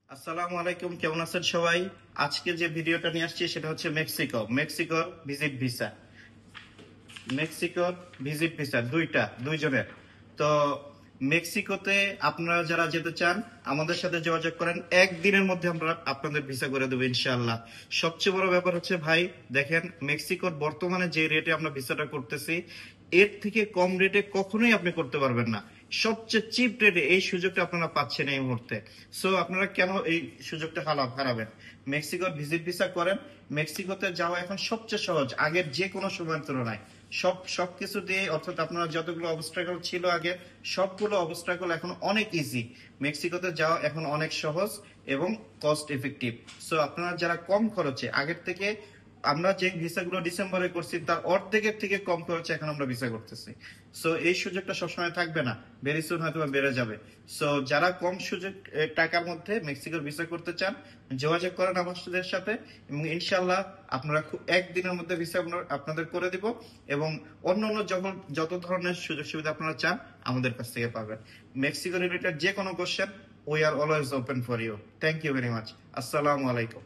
আসসালামু আলাইকুম, কেমন আছেন সবাই? আজকে যে ভিডিওটা নিয়ে আসছি সেটা হচ্ছে মেক্সিকোর ভিজিট ভিসা। মেক্সিকোর ভিজিট ভিসা দুইজনের। তো মেক্সিকোতে আপনারা যারা যেতে চান আমাদের সাথে যোগাযোগ করেন, একদিনের মধ্যে আমরা আপনাদের ভিসা করে দেবো ইনশাআল্লাহ। সবচেয়ে বড় ব্যাপার হচ্ছে ভাই, দেখেন মেক্সিকোর বর্তমানে যে রেটে আমরা ভিসাটা করতেছি এর থেকে কম রেটে কখনোই আপনি করতে পারবেন না। সবচেয়ে চিপ রেটে এই সুযোগটা আপনারা পাচ্ছেন এই মুহূর্তে। সো আপনারা কেন এই সুযোগটা হারাবেন? মেক্সিকোর ভিজিট ভিসা করেন। মেক্সিকোতে যাওয়া এখন সবচেয়ে সহজ আগের যে কোনো সময়ের তুলনায়। সবকিছু দিয়ে, অর্থাৎ আপনার যতগুলো অবস্ট্রাগল ছিল আগে, সবগুলো অবস্ট্রাগল এখন অনেক ইজি। মেক্সিকোতে যাওয়া এখন অনেক সহজ এবং কস্ট এফেক্টিভ। সো আপনারা যারা কম খরচে, আগের থেকে আমরা যে ভিসাগুলো ডিসেম্বরে করছি তার অর্ধেকের থেকে কম খরচে এখন আমরা ভিসা করতেছি। সো এই সুযোগটা সবসময় থাকবে না, ভেরি সুন হয়তো বেড়ে যাবে। সো যারা কম সুযোগ টাকার মধ্যে মেক্সিকোর ভিসা করতে চান যোগাযোগ করেন আমাদের সাথে, এবং ইনশাল্লাহ আপনারা খুব একদিনের মধ্যে ভিসা আপনাদের করে দিব। এবং অন্যান্য যত ধরনের সুযোগ সুবিধা আপনারা চান আমাদের কাছ থেকে পাবেন। মেক্সিকো রিলেটেড যে কোনো question, we are always open for you. Thank you very much. আসসালামু আলাইকুম।